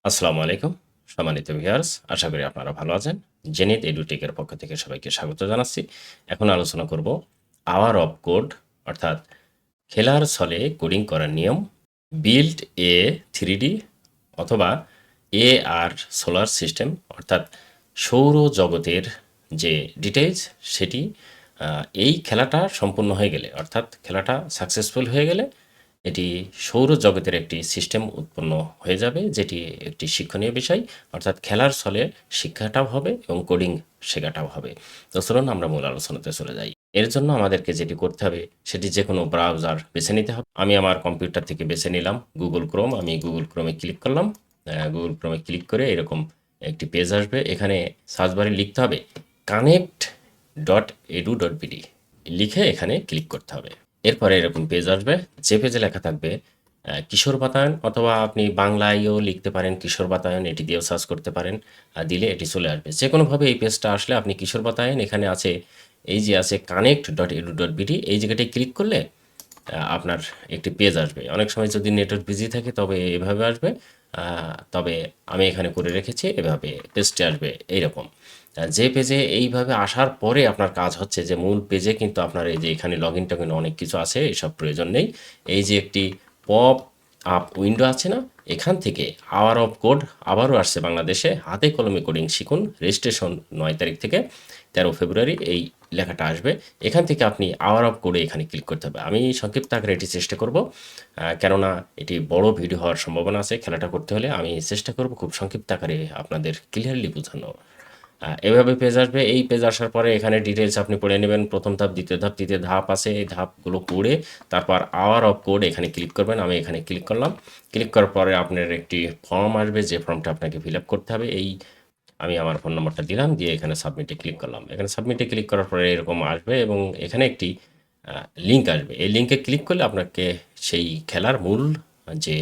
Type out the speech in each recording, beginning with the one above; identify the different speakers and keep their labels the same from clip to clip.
Speaker 1: আসসালামু আলাইকুম সম্মানিত ভিউয়ার্স, আশা করি আপনারা ভালো আছেন। জেনিত এডুটেকের পক্ষ থেকে সবাইকে স্বাগত জানাচ্ছি। এখন আলোচনা করব আওয়ার অফ কোড, অর্থাৎ খেলার ছলে কোডিং করার নিয়ম, বিল্ড এ 3D অথবা এ আর সোলার সিস্টেম, অর্থাৎ সৌর জগতের যে ডিটেইলস সেটি এই খেলাটা সম্পূর্ণ হয়ে গেলে, অর্থাৎ খেলাটা সাকসেসফুল হয়ে গেলে এটি সৌরজগতের একটি সিস্টেম উৎপন্ন হয়ে যাবে, যেটি একটি শিক্ষণীয় বিষয়, অর্থাৎ খেলার ছলে শিক্ষাটাও হবে এবং কোডিং শেখাটাও হবে। তো চলুন আমরা মূল আলোচনাতে চলে যাই। এর জন্য আমাদেরকে যেটি করতে হবে সেটি যে কোনো ব্রাউজার বেছে নিতে হবে। আমি আমার কম্পিউটার থেকে বেছে নিলাম গুগল ক্রোম। আমি গুগল ক্রোমে ক্লিক করলাম। গুগল ক্রোমে ক্লিক করে এরকম একটি পেজ আসবে। এখানে সার্চ বারে লিখতে হবে connect.edu.bd, লিখে এখানে ক্লিক করতে হবে। এরপরে এরকম পেজ আসবে, যে পেজে লেখা থাকবে কিশোর বাতায়ন, অথবা আপনি বাংলায়ও লিখতে পারেন কিশোর বাতায়ন, এটি দিয়েও সার্চ করতে পারেন। দিলে এটি চলে আসবে। যে কোনোভাবে এই পেজটা আসলে আপনি কিশোর বাতায়ন, এখানে আছে এই যে আছে connect.edu.bd, এই জায়গাটায় ক্লিক করলে আপনার একটি পেজ আসবে। অনেক সময় যদি নেটওয়ার্ক বিজি থাকে তবে এভাবে আসবে, তবে আমি এখানে করে রেখেছি এভাবে পেজটি আসবে এইরকম। যে পেজে এইভাবে আসার পরে আপনার কাজ হচ্ছে যে মূল পেজে কিন্তু আপনার এই যে এখানে লগ ইন টগিন অনেক কিছু আছে, এসব প্রয়োজন নেই। এই যে একটি পপ আপ উইন্ডো আছে না, এখান থেকে আওয়ার অফ কোড আবারও আসছে বাংলাদেশে, হাতে কলমে কোডিং শিখুন, রেজিস্ট্রেশন 9 তারিখ থেকে 13 ফেব্রুয়ারি এই লেখাটা আসবে। এখান থেকে আপনি আওয়ার অফ কোডে এখানে ক্লিক করতে হবে। আমি সংক্ষিপ্ত আকারে এটি চেষ্টা করব, কেননা এটি বড় ভিডিও হওয়ার সম্ভাবনা আছে। খেলাটা করতে হলে আমি চেষ্টা করব খুব সংক্ষিপ্ত আকারে আপনাদের ক্লিয়ারলি বোঝানো। এভাবে পেজ আসবে। এই পেজ আসার পরে এখানে ডিটেলস আপনি পড়ে নেবেন। প্রথম ধাপ, দ্বিতীয় ধাপ, তৃতীয় ধাপ আছে। এই ধাপগুলো পড়ে তারপর আওয়ার অফ কোড এখানে ক্লিক করবেন। আমি এখানে ক্লিক করলাম। ক্লিক করার পরে আপনার একটি ফর্ম আসবে, যে ফর্মটা আপনাকে ফিল আপ করতে হবে। আমি আমার ফোন নম্বরটা দিলাম, দিয়ে এখানে সাবমিটে ক্লিক করলাম। এখানে সাবমিটে ক্লিক করার পরে এরকম আসবে এবং এখানে একটি লিঙ্ক আসবে। এই লিঙ্কে ক্লিক করলে আপনাকে সেই খেলার মূল যে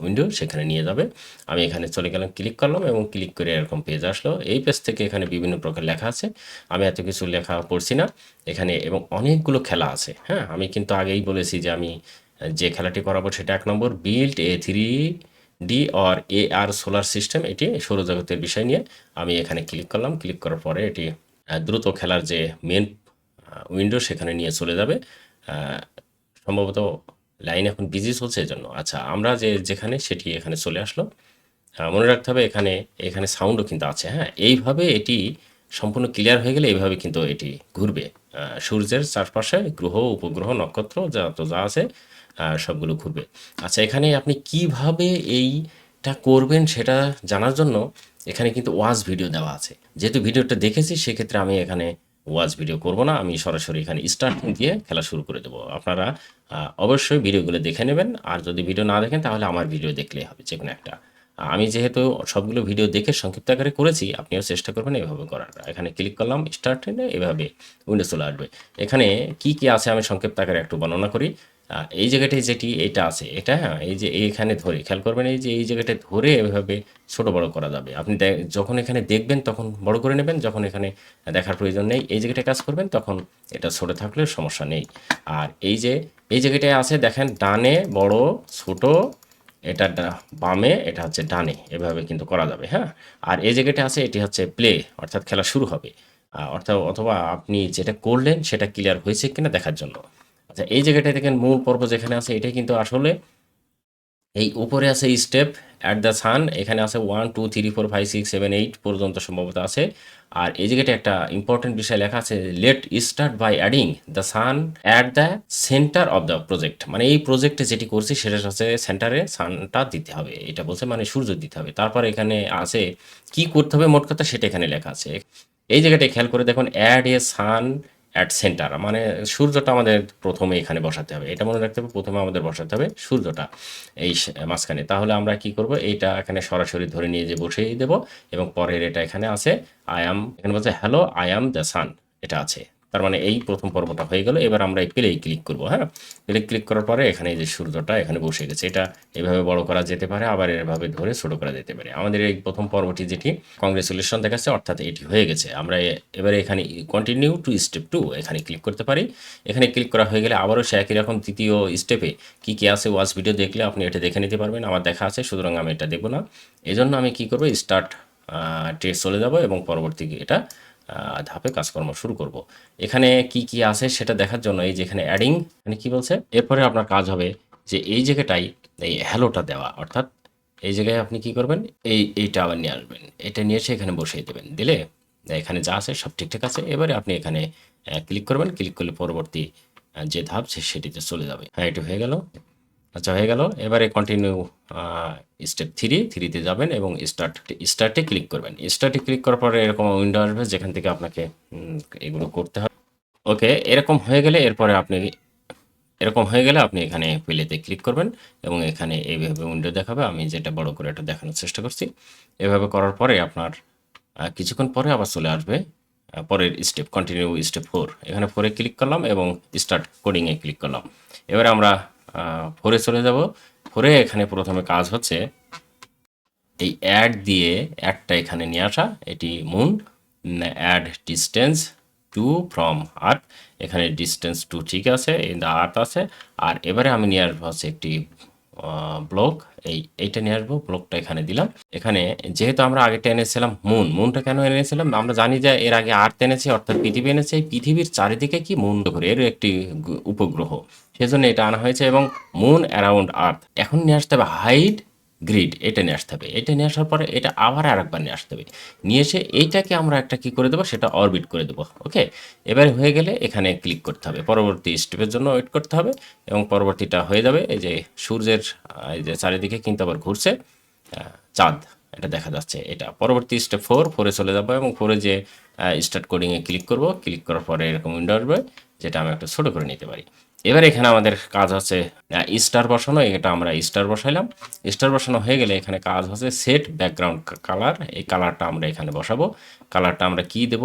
Speaker 1: উইন্ডো সেখানে নিয়ে যাবে। আমি এখানে চলে গেলাম, ক্লিক করলাম এবং ক্লিক করে এরকম পেজ আসলো। এই পেজ থেকে এখানে বিভিন্ন প্রকার লেখা আছে। আমি এত কিছু লেখা পড়ছি না এখানে, এবং অনেকগুলো খেলা আছে। হ্যাঁ, আমি কিন্তু আগেই বলেছি যে আমি যে খেলাটি করাবো সেটা 1 নম্বর build a 3D or A R solar system, এটি সৌরজগতের বিষয় নিয়ে। আমি এখানে ক্লিক করলাম। ক্লিক করার পরে এটি দ্রুত খেলার যে মেন উইন্ডো সেখানে নিয়ে চলে যাবে। সম্ভবত লাইন এখন বিজি চলছে এজন্য। আচ্ছা, আমরা যেখানে সেটি এখানে চলে আসলো। মনে রাখতে হবে এখানে এখানে সাউন্ডও কিন্তু আছে। হ্যাঁ, এইভাবে এটি সম্পূর্ণ ক্লিয়ার হয়ে গেলে এইভাবে কিন্তু এটি ঘুরবে। সূর্যের চারপাশে গ্রহ, উপগ্রহ, নক্ষত্র যা আছে সবগুলো ঘুরবে। আচ্ছা, এখানে আপনি কিভাবে এইটা করবেন সেটা জানার জন্য এখানে কিন্তু ওয়াচ ভিডিও দেওয়া আছে। যেহেতু ভিডিওটা দেখেছি সেক্ষেত্রে আমি এখানে ওয়াচ ভিডিও করব না। আমি সরাসরি এখানে স্টার্ট দিয়ে খেলা শুরু করে দেবো। আপনারা অবশ্যই ভিডিওগুলো দেখে নেবেন। আর যদি ভিডিও না দেখেন তাহলে আমার ভিডিও দেখলেই হবে, যেকোনো একটা। আমি যেহেতু সবগুলো ভিডিও দেখে সংক্ষিপ্ত আকারে করেছি, আপনিও চেষ্টা করবেন এভাবে করার। এখানে ক্লিক করলাম, স্টার্ট এনে এভাবে উইন্ডো চলে আসবে। এখানে কি আছে আমি সংক্ষিপ্ত আকারে একটু বর্ণনা করি। এই জায়গাটায় যেটি এটা আছে, এটা হ্যাঁ, এই যে এইখানে ধরে খেয়াল করবেন, এই যে এই জায়গাটায় ধরে এভাবে ছোট বড় করা যাবে। আপনি যখন এখানে দেখবেন তখন বড় করে নেবেন, যখন এখানে দেখার প্রয়োজন নেই এই জায়গাটায় কাজ করবেন তখন এটা ছোট থাকলে সমস্যা নেই। আর এই যে এই জায়গাটায় আছে দেখেন, ডানে বড়, ছোট, এটা বামে, এটা হচ্ছে ডানে, এভাবে কিন্তু করা যাবে। হ্যাঁ, আর এই জায়গাটা আছে এটি হচ্ছে প্লে, অর্থাৎ খেলা শুরু হবে। অথবা আপনি যেটা করলেন সেটা ক্লিয়ার হয়েছে কিনা দেখার জন্য। আচ্ছা, এই জায়গাটায় দেখেন মূল পর্ব যেখানে আছে এটাই কিন্তু আসলে এই উপরে আছে স্টেপ অ্যাট দ্য সান, এখানে আছে 1 2 3 4 5 6 7 8 পর্যন্ত সম্ভবত আছে। আর এই জায়গাটা একটা ইম্পর্টেন্ট বিষয় লেখা আছে, let start by adding the sun at the centre of the project. মানে এই প্রজেক্টে যেটি করছি সেটা হচ্ছে সেন্টারে সানটা দিতে হবে, এটা বলছে মানে সূর্য দিতে হবে। তারপর এখানে আছে কি করতে হবে, মোট কথা সেটা এখানে লেখা আছে। এই জায়গাটায় খেয়াল করে দেখুন, add a sun at centre, মানে সূর্যটা আমাদের প্রথমে এখানে বসাতে হবে। এটা মনে রাখতে হবে, প্রথমে আমাদের বসাতে হবে সূর্যটা এই মাঝখানে। তাহলে আমরা কি করব, এইটা এখানে সরাসরি ধরে নিয়ে যে বসিয়ে দেব, এবং পরের এটা এখানে আছে আই অ্যাম, এখানে বলছে hello I am the sun, এটা আছে। তার মানে এই প্রথম পর্বটা হয়ে গেল। এবার আমরা এই প্লেই ক্লিক করব। হ্যাঁ, প্লে ক্লিক করার পরে এখানে এই যে সূর্যটা এখানে বসে গেছে। এটা এভাবে বড় করা যেতে পারে, আবার এভাবে ধরে ছোট করা যেতে পারে। আমাদের এই প্রথম পর্বটি যেটি কংগ্রেচুলেশন দেখাচ্ছে, অর্থাৎ এটি হয়ে গেছে। আমরা এবারে এখানে কন্টিনিউ টু স্টেপ 2 এখানে ক্লিক করতে পারি। এখানে ক্লিক করা হয়ে গেলে আবারও সে একই রকম তৃতীয় স্টেপে কী কী আছে ওয়াচ ভিডিও দেখলে আপনি এটা দেখে নিতে পারবেন। আমার দেখা আছে, সুতরাং আমি এটা দেখব না। এজন্য আমি কি করব, স্টার্ট ট্রেস চলে যাব এবং পরবর্তী এটা ধাপে কাজকর্ম শুরু করব। এখানে কি কি আছে সেটা দেখার জন্য এই যে এখানে অ্যাডিং, মানে কি বলছে, এরপরে আপনার কাজ হবে যে এই জায়গাটাই এই হ্যালোটা দেওয়া, অর্থাৎ এই জায়গায় আপনি কি করবেন, এইটা আবার নিয়ে আসবেন, এটা নিয়ে এসে এখানে বসিয়ে দেবেন। দিলে এখানে যা আছে সব ঠিকঠাক আছে। এবারে আপনি এখানে ক্লিক করবেন, ক্লিক করলে পরবর্তী যে ধাপ সেটিতে চলে যাবে। হ্যাঁ, এটি হয়ে গেল। আচ্ছা, হয়ে গেল। এবারে কন্টিনিউ স্টেপ 3তে যাবেন এবং স্টার্টে ক্লিক করবেন। স্টার্টে ক্লিক করার পরে এরকম উইন্ডো আসবে যেখান থেকে আপনাকে এগুলো করতে হবে। ওকে, এরকম হয়ে গেলে আপনি এখানে প্লেতে ক্লিক করবেন এবং এখানে এইভাবে উইন্ডো দেখাবে। আমি যেটা বড় করে এটা দেখানোর চেষ্টা করছি। এভাবে করার পরে আপনার কিছুক্ষণ পরে আবার চলে আসবে পরের স্টেপ, কন্টিনিউ স্টেপ 4। এখানে 4-এ ক্লিক করলাম এবং স্টার্ট কোডিংয়ে ক্লিক করলাম। এবারে আমরা 4-এ চলে যাব। 4-এ এখানে প্রথমে কাজ হচ্ছে এই অ্যাড দিয়ে অ্যাডটা এখানে নিয়ে আসা। এটি moon, add distance two from Earth. এখানে ডিস্টেন্স টু ঠিক আছে, ইন দ্য আর্থ আছে। আর এবারে আমি নিয়ে আসবো হচ্ছে একটি ব্লক, এইটা নিয়ে আসবো। ব্লকটা এখানে দিলাম। এখানে যেহেতু আমরা আগেটা এনেছিলাম মুনটা কেন এনেছিলাম, আমরা জানি যে এর আগে আর্থ এনেছি, অর্থাৎ পৃথিবী এনেছে। এই পৃথিবীর চারিদিকে কি মুন ঘুরে, এর একটি উপগ্রহ, সেজন্য এটা আনা হয়েছে। এবং মুন অ্যারাউন্ড আর্থ। এখন নিয়ে আসতে হবে হাইড গ্রিড, এটা নিয়ে আসতে হবে। এটা নিয়ে আসার পরে এটা আবার আরেকবার নিয়ে আসতে হবে। নিয়ে এসে এইটাকে আমরা একটা কি করে দেবো, সেটা অরবিট করে দেবো। ওকে, এবারে হয়ে গেলে এখানে ক্লিক করতে হবে, পরবর্তী স্টেপের জন্য ওয়েট করতে হবে এবং পরবর্তীটা হয়ে যাবে। এই যে সূর্যের এই যে চারিদিকে কিন্তু আবার ঘুরছে চাঁদ, এটা দেখা যাচ্ছে। এটা পরবর্তী স্টেপ 4-এ চলে যাবো এবং 4-এ যে স্টার্ট কোডিংয়ে ক্লিক করব। ক্লিক করার পরে এরকম উইন্ডো আসবে, যেটা আমি একটু ছোটো করে নিতে পারি। এবার এখানে আমাদের কাজ হচ্ছে স্টার বসানো। এটা আমরা স্টার বসাইলাম। স্টার বসানো হয়ে গেলে এখানে কাজ হচ্ছে সেট ব্যাকগ্রাউন্ড কালার। এই কালারটা আমরা এখানে বসাবো। কালারটা আমরা কি দেব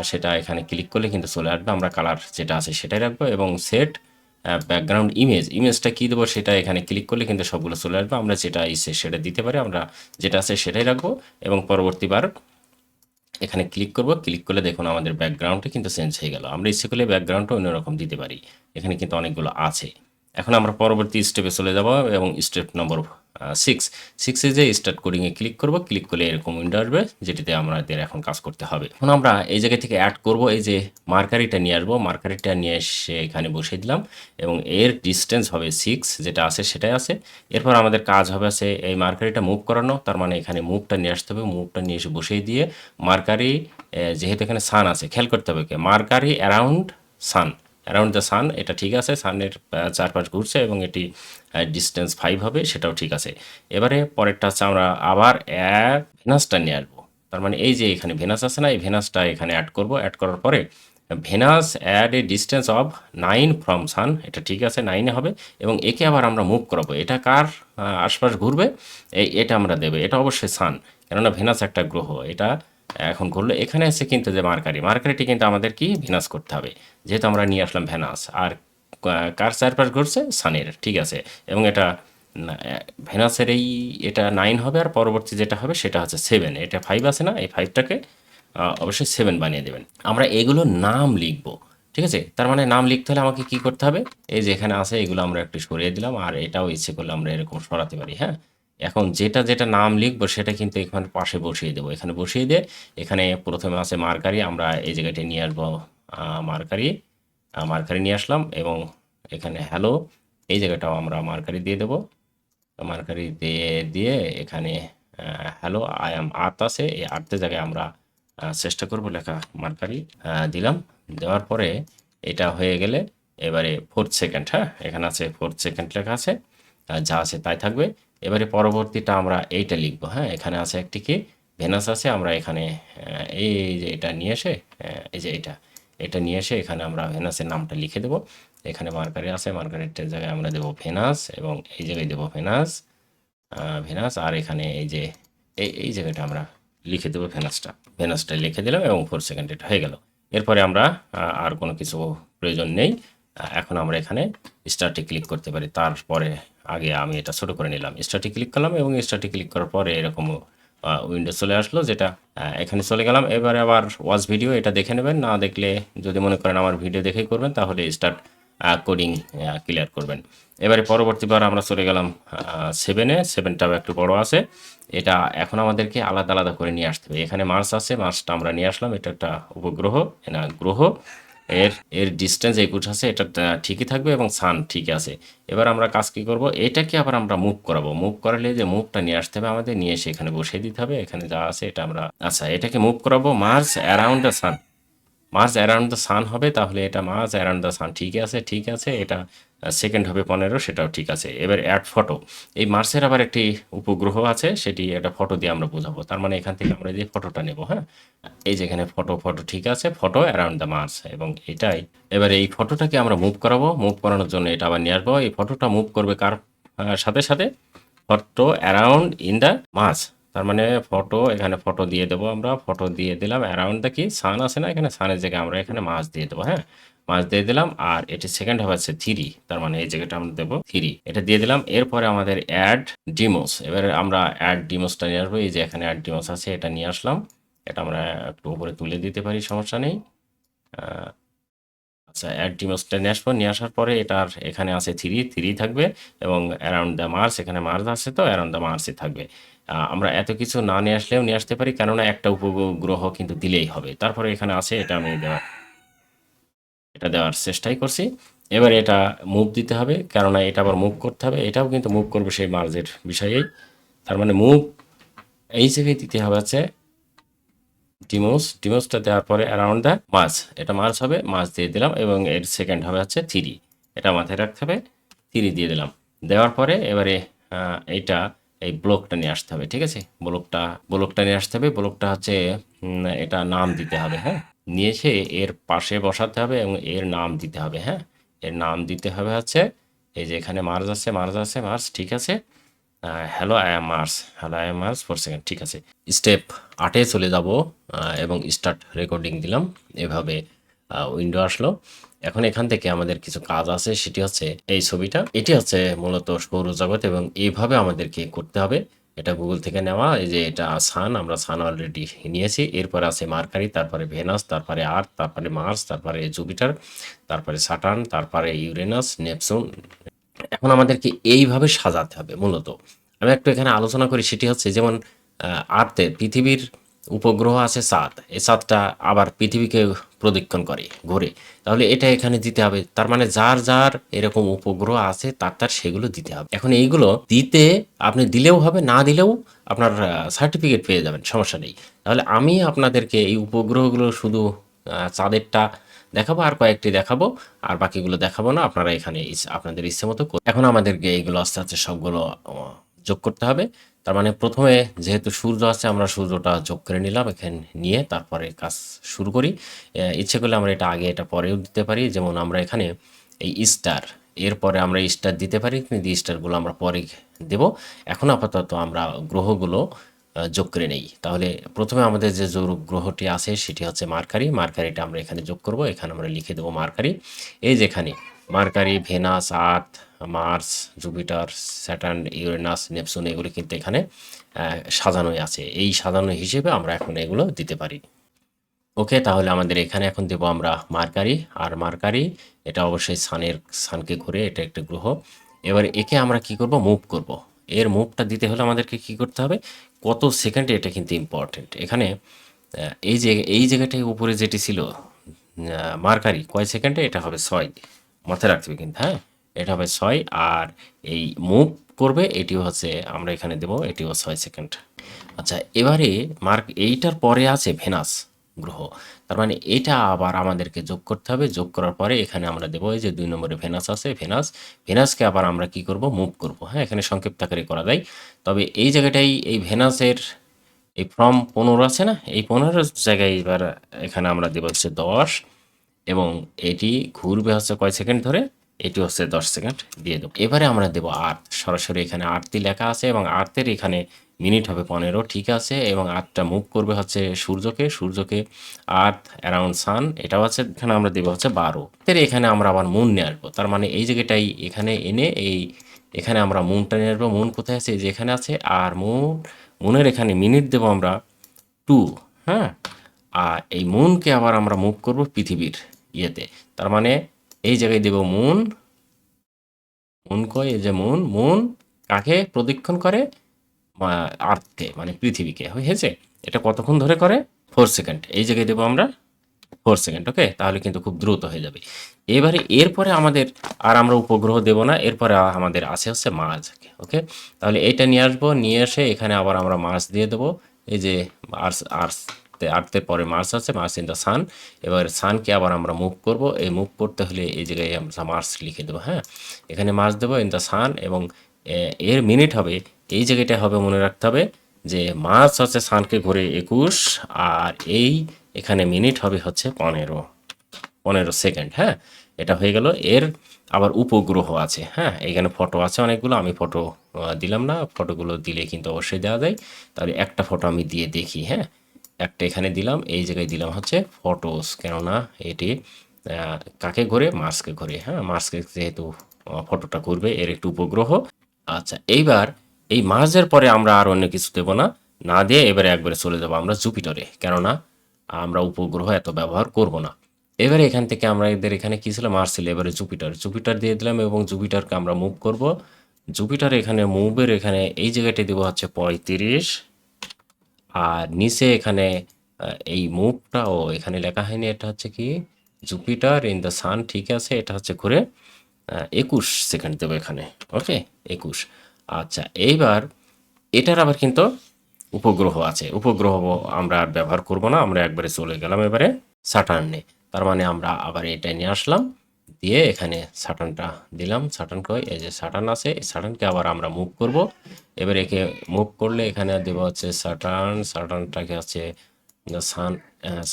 Speaker 1: সেটা এখানে ক্লিক করলে কিন্তু চলে আসবে। আমরা কালার যেটা আছে সেটাই রাখবো এবং সেট ব্যাকগ্রাউন্ড ইমেজটা কী দেবো সেটা এখানে ক্লিক করলে কিন্তু সবগুলো চলে আসবে। আমরা যেটা ইচ্ছে সেটা দিতে পারি, আমরা যেটা আছে সেটাই রাখবো এবং পরবর্তীবার এখানে ক্লিক করব। ক্লিক করলে দেখুন আমাদের ব্যাকগ্রাউন্ডটা কিন্তু চেঞ্জ হয়ে গেল। আমরা ইচ্ছে করলে ব্যাকগ্রাউন্ডটা অন্যরকম দিতে পারি। এখানে কিন্তু অনেকগুলো আছে। এখন আমরা পরবর্তী স্টেপে চলে যাব এবং স্টেপ নম্বর 6 যে স্টার্ট কোডিংয়ে ক্লিক করব। ক্লিক করলে এরকম উইন্ডো আসবে, যেটিতে আমাদের এখন কাজ করতে হবে। এখন আমরা এই জায়গা থেকে অ্যাড করব, এই যে মার্কারিটা নিয়ে আসবো। মার্কারিটা নিয়ে এসে এখানে বসিয়ে দিলাম এবং এর ডিস্টেন্স হবে 6, যেটা আছে সেটাই আছে। এরপর আমাদের কাজ হবে আছে এই মার্কারিটা মুভ করানো। তার মানে এখানে মুভটা নিয়ে আসতে হবে। মুভটা নিয়ে এসে বসিয়ে দিয়ে মার্কারি, যেহেতু এখানে সান আছে, খেয়াল করতে হবে মার্কারি অ্যারাউন্ড দ্য সান, এটা ঠিক আছে। সানের চারপাশ ঘুরছে এবং এটি ডিস্টেন্স 5 হবে, সেটাও ঠিক আছে। এবারে পরেরটা হচ্ছে আমরা আবার ভেনাসটা নিয়ে আসবো। তার মানে এই যে এখানে ভেনাস আছে না, এই ভেনাসটা এখানে অ্যাড করব। অ্যাড করার পরে Venus add a distance of 9 from sun, এটা ঠিক আছে, 9-এ হবে। এবং একে আবার আমরা মুভ করাবো। এটা কার আশপাশ ঘুরবে, এটা আমরা দেবো। এটা অবশ্যই সান, কেননা ভেনাস একটা গ্রহ। এটা এখন ঘুরলো। এখানে আছে কিন্তু যে মার্কারিটি কিন্তু আমাদের কি ভেনাস করতে হবে, যেহেতু আমরা নিয়ে আসলাম ভেনাস। আর কার চারপাশ ঘুরছে, সানের, ঠিক আছে। এবং এটা ভেনাসের এটা 9 হবে আর পরবর্তী যেটা হবে সেটা হচ্ছে 7। এটা 5 আছে না, এই 5টাকে অবশ্যই 7 বানিয়ে দেবেন। আমরা এগুলো নাম লিখব, ঠিক আছে। তার মানে নাম লিখতে হলে আমাকে কি করতে হবে, এই যে এখানে আছে এগুলো আমরা একটু সরিয়ে দিলাম। আর এটাও ইচ্ছে করলে আমরা এরকম সরাতে পারি। হ্যাঁ, এখন যেটা নাম লিখবো সেটা কিন্তু এখানে পাশে বসিয়ে দেবো। এখানে বসিয়ে দিয়ে এখানে প্রথমে আছে মার্কারি, আমরা এই জায়গাটা নিয়ে আসবো মার্কারি নিয়ে আসলাম এবং এখানে হ্যালো, এই জায়গাটাও আমরা মার্কারি দিয়ে দেবো। মার্কারি দিয়ে এখানে হ্যালো আই অ্যাম আর্থ আছে, এই আর্থের জায়গায় আমরা চেষ্টা করব লেখা মার্কারি দিলাম। দেওয়ার পরে এটা হয়ে গেলে এবারে 4th সেকেন্ড, হ্যাঁ এখানে আছে 4th সেকেন্ড লেখা আছে, যা আছে তাই থাকবে। এবারে পরবর্তীটা আমরা এইটা লিখবো। হ্যাঁ, এখানে আছে একটি কি ভেনাস আছে, আমরা এখানে এই যে এটা নিয়ে এসে এই যে এটা নিয়ে এসে এখানে আমরা ভেনাসের নামটা লিখে দেবো। এখানে মার্কারি আছে, মার্কারিটার জায়গায় আমরা দেবো ভেনাস এবং এই জায়গায় দেবো ভেনাস। আর এখানে এই যে এই জায়গাটা আমরা লিখে দেবো ভেনাসটা লিখে দিলাম এবং 4 সেকেন্ড এটা হয়ে গেল। এরপরে আমরা আর কোনো কিছু প্রয়োজন নেই। এখন আমরা এখানে স্টার্টে ক্লিক করতে পারি। তারপরে আগে আমি এটা ছোট করে নিলাম। স্টার্টে ক্লিক করলাম এবং স্টার্টে ক্লিক করার পরে এরকম উইন্ডো চলে আসলো, যেটা এখানে চলে গেলাম। এবারে আবার ওয়াচ ভিডিও এটা দেখে নেবেন। না দেখলে যদি মনে করেন আমার ভিডিও দেখেই করবেন, তাহলে স্টার্ট কোডিং ক্লিয়ার করবেন। এবারে পরবর্তীবার আমরা চলে গেলাম 7-এ। 7টাও একটু বড় আছে। এটা এখন আমাদেরকে আলাদা আলাদা করে নিয়ে আসতে হবে। এখানে মার্স আছে, মার্সটা আমরা নিয়ে আসলাম। এটা একটা উপগ্রহ, না গ্রহ। এর এর ডিস্টেন্স 21 আছে, এটা ঠিকই থাকবে এবং সান ঠিক আছে। এবার আমরা কাজ কী করব, এটাকে আবার আমরা মুভ করাবো। মুভ করালে যে মুভটা নিয়ে আসতে হবে আমাদের, নিয়ে এসে এখানে বসিয়ে দিতে হবে। এখানে যা আছে এটা আমরা, আচ্ছা এটাকে মুভ করাবো Mars around the sun. Mars around the sun হবে, তাহলে এটা মার্স অ্যারাউন্ড দ্য সান ঠিক আছে, ঠিক আছে। এটা সেকেন্ড হবে 15, সেটাও ঠিক আছে। এবার অ্যাড ফটো। এই মার্সের আবার একটি উপগ্রহ আছে, সেটি একটা ফটো দিয়ে আমরা বোঝাবো। তার মানে এখান থেকে আমরা যে ফটোটা নেব, হ্যাঁ, এই যেখানে ফটো, ফটো ঠিক আছে, ফটো অ্যারাউন্ড দ্য মার্স, এবং এটাই। এবার এই ফটোটাকে আমরা মুভ করাবো। মুভ করানোর জন্য এটা আবার নিয়ে আসবো। এই ফটোটা মুভ করবে কার সাথে সাথে, photo around in the Mars. তার মানে ফটো, এখানে ফটো দিয়ে দেবো আমরা। ফটো দিয়ে দিলাম। অ্যারাউন্ড দ্য কি, সান আছে না, এখানে সানের জায়গায় আমরা এখানে মার্স দিয়ে দেবো। হ্যাঁ, মার্স দিয়ে দিলাম। আর এটি সেকেন্ড হবে হচ্ছে 3, তার মানে এই জায়গাটা আমরা দেবো 3, এটা দিয়ে দিলাম। এরপরে আমাদের অ্যাড ডিমোস। এবারে আমরা অ্যাড ডিমোসটা নিয়ে আসবো। এই যে এখানে অ্যাড ডিমোস আছে, এটা নিয়ে আসলাম। এটা আমরা একটু উপরে তুলে দিতে পারি, সমস্যা নেই। আচ্ছা, অ্যাড ডিমোসটা নিয়ে আসবো। নিয়ে আসার পরে এটার এখানে আছে 3 থাকবে, এবং অ্যারাউন্ড দ্য মার্স, এখানে মার্স আছে, তো অ্যারাউন্ড দ্য মার্সই থাকবে। আমরা এত কিছু না নিয়ে আসলেও নিয়ে আসতে পারি, কেননা একটা উপগ্রহ কিন্তু দিলেই হবে। তারপরে এখানে আছে, এটা আমি এটা দেওয়ার চেষ্টাই করছি। এবারে এটা মুভ দিতে হবে, কেননা এটা আবার মুভ করতে হবে। এটাও কিন্তু মুভ করবে সেই মার্সের বিষয়েই। তার মানে মুভ এই জায়গায় দিতে হবে আছে ডিমোসটা দেওয়ার পরে অ্যারাউন্ড দ্য মার্স, এটা মার্স হবে, মার্স দিয়ে দিলাম। এবং এর সেকেন্ড হবে হচ্ছে 3, এটা মাথায় রাখতে হবে। 3 দিয়ে দিলাম। দেওয়ার পরে এবারে এইটা, এই ব্লকটা নিয়ে আসতে হবে, ঠিক আছে। ব্লকটা নিয়ে আসতে হবে। ব্লকটা হচ্ছে এটা নাম দিতে হবে, হ্যাঁ। নিয়ে এসে এর পাশে বসাতে হবে এবং এর নাম দিতে হবে, হ্যাঁ। এর নাম দিতে হবে হচ্ছে, এই যে এখানে মার্স আছে, মার্স ঠিক আছে। Hello I am Mars, hello I am Mars 4 second, ঠিক আছে। স্টেপ 8-এ চলে যাব এবং স্টার্ট রেকর্ডিং দিলাম। এভাবে উইন্ডো আসলো। এখন এখান থেকে আমাদের কিছু কাজ আছে, সেটি হচ্ছে এই ছবিটা। এটি হচ্ছে মূলত সৌরজগৎ, এবং এইভাবে আমাদেরকে করতে হবে। এটা গুগল থেকে নেওয়া। এই যে এটা সান, আমরা সান অলরেডি নিয়েছি। এরপর আছে মার্কারি, তারপরে ভেনাস, তারপরে আর্থ, তারপরে মার্স, তারপরে জুপিটার, তারপরে সাটার্ন, তারপরে ইউরেনাস, নেপচুন। এখন আমাদেরকে এইভাবে সাজাতে হবে মূলত। আমি একটু এখানে আলোচনা করি, সেটি হচ্ছে যেমন আর্থে পৃথিবীর উপগ্রহ আছে চাঁদ। এই চাঁদটা আবার পৃথিবীকে প্রদক্ষিণ করে, ঘোরে। তাহলে এটা এখানে দিতে হবে। তার মানে যার যার এরকম উপগ্রহ আছে তার সেগুলো দিতে হবে। এখন এইগুলো দিতে আপনি দিলেও হবে, না দিলেও আপনার সার্টিফিকেট পেয়ে যাবেন, সমস্যা নেই। তাহলে আমি আপনাদেরকে এই উপগ্রহগুলো শুধু চাঁদেরটা দেখাবো, আর কয়েকটি দেখাবো, আর বাকিগুলো দেখাবো না। আপনারা এখানে আপনাদের ইচ্ছে মতো এখন আমাদেরকে এইগুলো আস্তে আস্তে সবগুলো যোগ করতে হবে। তার মানে প্রথমে যেহেতু সূর্য আছে, আমরা সূর্যটা যোগ করে নিলাম। এখানে নিয়ে তারপরে কাজ শুরু করি। ইচ্ছে করলে আমরা এটা আগে এটা পরেও দিতে পারি। যেমন আমরা এখানে এই স্টার, এরপরে আমরা স্টার দিতে পারি, কিন্তু স্টারগুলো আমরা পরে দেব। এখন আপাতত আমরা গ্রহগুলো যোগ করে নেই। তাহলে প্রথমে আমাদের যে গ্রহটি আছে সেটি হচ্ছে মার্কারি। মার্কারিটা আমরা এখানে যোগ করব। এখানে আমরা লিখে দেবো মার্কারি। এই যেখানে Mercury, Venus, Earth, Mars, Jupiter, Saturn, Uranus, Neptune, এগুলো কিন্তু এখানে সাজানোই আছে। এই সাজানো হিসেবে আমরা এখন এগুলো দিতে পারি। ওকে, তাহলে আমাদের এখানে এখন দেবো আমরা মার্কারি। আর মার্কারি এটা অবশ্যই সানকে ঘুরে, এটা একটা গ্রহ। এবার একে আমরা কি করব, মুভ করব। এর মুভটা দিতে হলে আমাদেরকে কি করতে হবে, কত সেকেন্ডে, এটা কিন্তু ইম্পর্টেন্ট। এখানে এই জায়গাটায় উপরে যেটি ছিল মার্কারি, কয় সেকেন্ডে, এটা হবে 6, মাথায় রাখতে হবে কিন্তু, হ্যাঁ। এটা হবে 6, আর এই মুভ করবে এটিও হচ্ছে, আমরা এখানে দেবো, এটিও 6 সেকেন্ড। আচ্ছা, এবারে এইটার পরে আছে ভেনাস গ্রহ। তার মানে এটা আবার আমাদেরকে যোগ করতে হবে। যোগ করার পরে এখানে আমরা দেবো, এই যে 2 নম্বরে ভেনাস আছে, ভেনাসকে আবার আমরা কি করব, মুভ করব। হ্যাঁ, এখানে সংক্ষিপ্ত আকারে করা যায়। তবে এই জায়গাটাই এই ভেনাসের এই ফ্রম 15 আছে না, এই 15 জায়গায় এবার এখানে আমরা দেবো হচ্ছে 10, এবং এটি ঘুরবে হচ্ছে কয় সেকেন্ড ধরে, এটি হচ্ছে 10 সেকেন্ড দিয়ে দেবো। এবারে আমরা দেবো আর্থ। সরাসরি এখানে আর্থই লেখা আছে, এবং আর্থের এখানে মিনিট হবে 15, ঠিক আছে। এবং আর্থটা মুভ করবে হচ্ছে সূর্যকে আর্থ অ্যারাউন্ড সান, এটা হচ্ছে এখানে আমরা দেবো হচ্ছে 12। এখানে আমরা আবার মুন নিয়ে আসবো, তার মানে এই জায়গাটাই এখানে এনে এখানে আমরা মুনটা নিয়ে আসবো। মুন কোথায় আছে? এই যে এখানে আছে। আর মুনের এখানে মিনিট দেবো আমরা 2, হ্যাঁ। আর এই মুনকে আবার আমরা মুভ করব পৃথিবীর ইয়েতে, তার মানে এই জায়গায় দেব মুন কয়, এই যে মুন কাকে প্রদক্ষিণ করে? আর্থকে, মানে পৃথিবীকে, হয়েছে। এটা কতক্ষণ ধরে করে? 4 সেকেন্ড। এই জায়গায় দেবো আমরা 4 সেকেন্ড, ওকে। তাহলে কিন্তু খুব দ্রুত হয়ে যাবে। এবারে এরপরে আমাদের আর আমরা উপগ্রহ দেব না, এরপরে আমাদের আছে হচ্ছে মার্স, ওকে। তাহলে এইটা নিয়ে আসবো, নিয়ে এসে এখানে আবার আমরা মার্স দিয়ে দেবো। এই যে আর্থের পরে মার্স আছে, মার্স ইন দ্য সান। এবার সানকে আবার আমরা মুভ করব। এই মুভ করতে হলে এই জায়গায় আমরা মার্স লিখে দেবো, হ্যাঁ। এখানে মার্স দেবো ইন দ্য সান, এবং এর মিনিট হবে এই জায়গাটা হবে, মনে রাখতে হবে যে মার্স হচ্ছে সানকে ঘুরে 21, আর এখানে মিনিট হবে হচ্ছে 15 সেকেন্ড, হ্যাঁ। এটা হয়ে গেল। এর আবার উপগ্রহ আছে, হ্যাঁ। এখানে ফটো আছে অনেকগুলো, আমি ফটো দিলাম না, ফটোগুলো দিলে কিন্তু অবশ্যই দেওয়া যায়। তাহলে একটা ফটো আমি দিয়ে দেখি, হ্যাঁ। একটা এখানে দিলাম, এই জায়গায় দিলাম হচ্ছে ফটোস, কেননা এটি কাকে ঘোরে? মার্সকে ঘোরে, হ্যাঁ। মার্সকে যেহেতু ফটোটা ঘুরবে, এর একটু উপগ্রহ। আচ্ছা, এইবার এই মার্সের পরে আমরা আর অন্য কিছু দেবো না, না দিয়ে এবারে একবারে চলে যাবো আমরা জুপিটারে, কেননা আমরা উপগ্রহ এত ব্যবহার করব না। এবারে এখান থেকে আমরা এখানে কি ছিল? মার্স ছিল, এবারে জুপিটার দিয়ে দিলাম, এবং জুপিটারকে আমরা মুভ করব। জুপিটার এখানে মুভের এখানে এই জায়গাটা দেবো হচ্ছে 35, আর নিচে এখানে এই মুভটাও এখানে লেখা হয়নি, এটা হচ্ছে কি? জুপিটার ইন দ্য সান, ঠিক আছে। এটা হচ্ছে ঘুরে 21 সেকেন্ড দেবো এখানে, ওকে, 21। আচ্ছা, এইবার এটার আবার কিন্তু উপগ্রহ আছে, উপগ্রহ আমরা আর ব্যবহার করব না, আমরা একবারে চলে গেলাম এবারে স্যাটার্নে। তার মানে আমরা আবার এটা নিয়ে আসলাম, দিয়ে এখানে স্যাটার্নটা দিলাম। স্যাটার্ন কই? এই যে স্যাটার্ন আছে, এই স্যাটার্নকে আবার আমরা মুভ করব। এবার একে মুভ করলে এখানে দেবো হচ্ছে স্যাটার্নটাকে হচ্ছে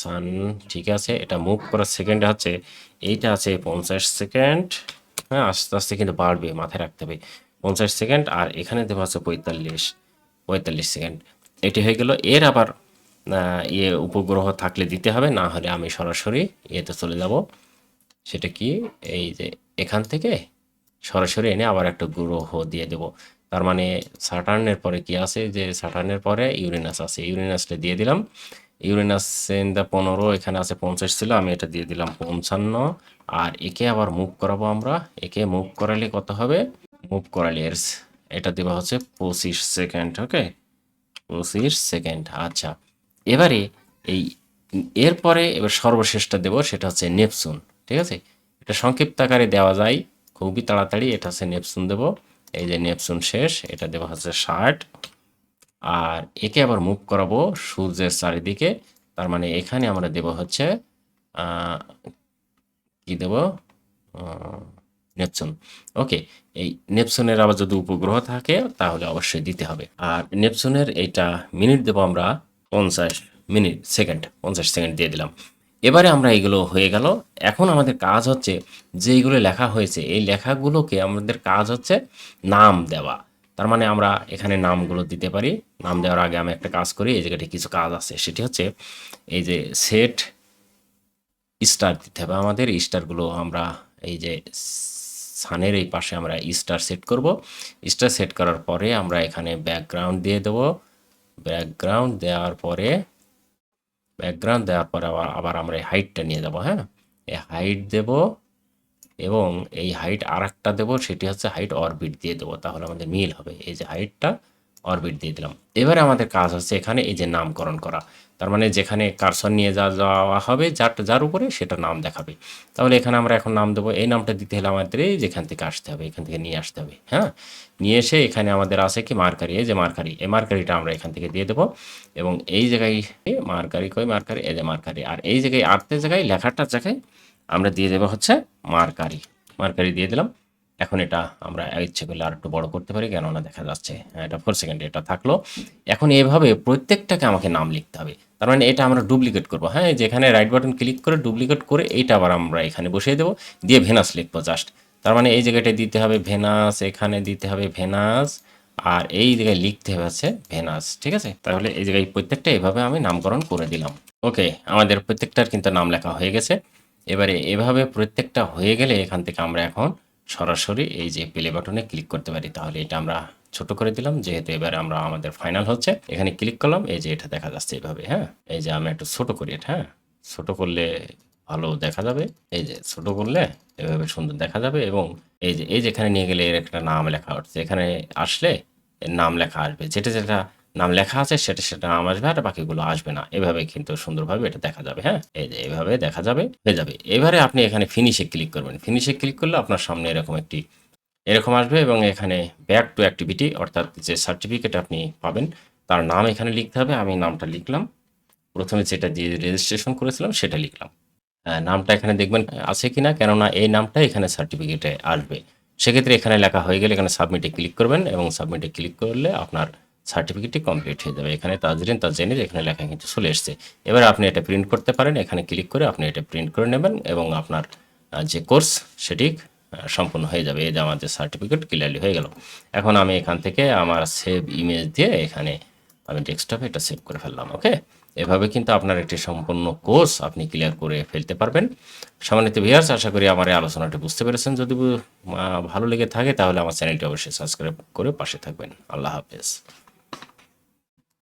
Speaker 1: সান, ঠিক আছে। এটা মুভ করার সেকেন্ডে হচ্ছে এইটা আছে 50 সেকেন্ড, হ্যাঁ। আস্তে আস্তে কিন্তু বাড়বে, মাথায় রাখতে হবে। 50 সেকেন্ড, আর এখানে দেবো হচ্ছে 45 সেকেন্ড। এটি হয়ে গেল। এর আবার উপগ্রহ থাকলে দিতে হবে, না হলে আমি সরাসরি ইয়েতে চলে যাব। সেটা কি? এই যে এখান থেকে সরাসরি এনে আবার একটা গ্রহ দিয়ে দেব। তার মানে স্যাটার্নের পরে কি আছে? যে স্যাটার্নের পরে ইউরেনাস আছে, ইউরেনাসটা দিয়ে দিলাম। ইউরেনাস ইন দ্য 15, এখানে আছে 50 ছিল, আমি এটা দিয়ে দিলাম 55। আর একে আবার মুভ করাবো আমরা। একে মুভ করালে কত হবে? মুভ করালে এটা দেওয়া হচ্ছে 25 সেকেন্ড, ওকে, 25 সেকেন্ড। আচ্ছা, এবারে এই এরপরে এবার সর্বশেষটা দেব, সেটা হচ্ছে নেপচুন, ঠিক আছে। এটা সংক্ষিপ্ত আকারে দেওয়া যায় খুবই তাড়াতাড়ি, এটা হচ্ছে নেপচুন দেব। এই যে নেপচুন শেষ, এটা দেওয়া হচ্ছে 60। আর একে আবার মুভ করাবো সূর্যের চারিদিকে, তার মানে এখানে আমরা দেব হচ্ছে কি দেব? নেপচুন, ওকে। এই নেপচুনের আবার যদি উপগ্রহ থাকে তাহলে অবশ্যই দিতে হবে। আর নেপচুনের এইটা মিনিট দেবো আমরা 50 সেকেন্ড দিয়ে দিলাম। এবারে আমরা এগুলো হয়ে গেল। এখন আমাদের কাজ হচ্ছে যে এইগুলো লেখা হয়েছে, এই লেখাগুলোকে আমাদের কাজ হচ্ছে নাম দেওয়া। তার মানে আমরা এখানে নামগুলো দিতে পারি। নাম দেওয়ার আগে আমি একটা কাজ করি, এই জায়গাটা কিছু কাজ আছে, সেটি হচ্ছে এই যে সেট স্টার দিতে হবে আমাদের। স্টারগুলো আমরা এই যে সানের এই পাশে আমরা স্টার সেট করব। স্টার সেট করার পরে আমরা এখানে ব্যাকগ্রাউন্ড দিয়ে দেব। ব্যাকগ্রাউন্ড দেওয়ার পরে আবার আমরা এই হাইটটা নিয়ে যাব, হ্যাঁ। এই হাইট দেব, এবং এই হাইট আর একটা দেবো, সেটি হচ্ছে হাইট অরবিট দিয়ে দেবো, তাহলে আমাদের মিল হবে। এই যে হাইটটা অরবিট দিয়ে দিলাম। এবারে আমাদের কাজ হচ্ছে এখানে এই যে নামকরণ করা, তার মানে যেখানে কার্সর নিয়ে যাওয়া হবে, যার উপরে সেটা নাম দেখাবে। তাহলে এখানে আমরা এখন নাম দেবো। এই নামটা দিতে হলে আমাদের এই যেখান থেকে আসতে হবে, এখান থেকে নিয়ে আসতে হবে, হ্যাঁ। নিয়ে এসে এখানে আমাদের আছে কি মার্কারি, এই যে মার্কারি, এই মার্কারিটা আমরা এখান থেকে দিয়ে দেবো। এবং এই জায়গায় মার্কারি, এই যে মার্কারি, আর এই জায়গায় আর্থের জায়গায় লেখাটার জায়গায় আমরা দিয়ে দেবো হচ্ছে মার্কারি দিয়ে দিলাম। এখন এটা আমরা ইচ্ছে করলে আর একটু বড় করতে পারি, কেননা দেখা যাচ্ছে এটা 4 সেকেন্ড এটা থাকলো। এখন এভাবে প্রত্যেকটাকে আমাকে নাম লিখতে হবে। তার মানে এটা আমরা ডুপ্লিকেট করবো, হ্যাঁ। যেখানে রাইট বাটন ক্লিক করে ডুপ্লিকেট করে এইটা আবার আমরা এখানে বসিয়ে দেবো, দিয়ে ভেনাস লিখবো জাস্ট। তার মানে এই জায়গাটায় দিতে হবে ভেনাস, এখানে দিতে হবে ভেনাস, আর এই জায়গায় লিখতে হবে হচ্ছে ভেনাস। ঠিক আছে? তাহলে এই জায়গায় প্রত্যেকটা এভাবে আমি নামকরণ করে দিলাম। ওকে, আমাদের প্রত্যেকটার কিন্তু নাম লেখা হয়ে গেছে। এবারে এভাবে প্রত্যেকটা হয়ে গেলে এখান থেকে আমরা এখন সরাসরি এই যে প্লে বাটনে ক্লিক করতে পারি। তাহলে এটা আমরা ছোট করে দিলাম, যেহেতু এবারে আমরা আমাদের ফাইনাল হচ্ছে। এখানে ক্লিক করলাম, এই যে এটা দেখা যাচ্ছে এভাবে। হ্যাঁ? এই যে আমি একটু ছোট করি এটা। হ্যাঁ? ছোট করলে ভালো দেখা যাবে। এই যে ছোট করলে এভাবে সুন্দর দেখা যাবে এবং এই যে এখানে নিয়ে গেলে এর একটা নাম লেখা উঠছে। এখানে আসলে এর নাম লেখা আসবে। যেটা নাম লেখা আছে সেটা নাম আসবে আর বাকিগুলো আসবে না। এভাবে কিন্তু সুন্দরভাবে এটা দেখা যাবে। হ্যাঁ? এই যে এভাবে দেখা যাবে, হয়ে যাবে। এবারে আপনি এখানে ফিনিশে ক্লিক করবেন। ফিনিশে ক্লিক করলে আপনার সামনে এরকম আসবে এবং এখানে ব্যাক টু অ্যাক্টিভিটি অর্থাৎ যে সার্টিফিকেট আপনি পাবেন তার নাম এখানে লিখতে হবে। আমি নামটা লিখলাম। প্রথমে যেটা দিয়ে রেজিস্ট্রেশন করেছিলাম সেটা লিখলাম। নামটা এখানে দেখবেন আছে কিনা, কেননা এই নামটা এখানে সার্টিফিকেটে আসবে। সেক্ষেত্রে এখানে লেখা হয়ে গেলে এখানে সাবমিটে ক্লিক করবেন এবং সাবমিটে ক্লিক করলে আপনার সার্টিফিকেটটি কমপ্লিট হয়ে যাবে। এখানে তাজরিন তাজনির এখানে লেখা কিন্তু চলে এসছে। এবার আপনি এটা প্রিন্ট করতে পারেন। এখানে ক্লিক করে আপনি এটা প্রিন্ট করে নেবেন এবং আপনার যে কোর্স সেটি সম্পূর্ণ হয়ে যাবে। এই যে আমাদের সার্টিফিকেট ক্লিয়ারলি হয়ে গেল। এখন আমি এখান থেকে আমার সেভ ইমেজ দিয়ে এখানে আমি ডেস্কটপে এটা সেভ করে ফেললাম। ওকে? এভাবে কিন্তু আপনার একটি সম্পূর্ণ কোর্স আপনি ক্লিয়ার করে ফেলতে পারবেন। সম্মানিত ভিউয়ার্স, আশা করি আমার এই আলোচনাটি বুঝতে পেরেছেন। যদি ভালো লেগে থাকে তাহলে আমার চ্যানেলটি অবশ্যই সাবস্ক্রাইব করে পাশে থাকবেন। আল্লাহ হাফেজ।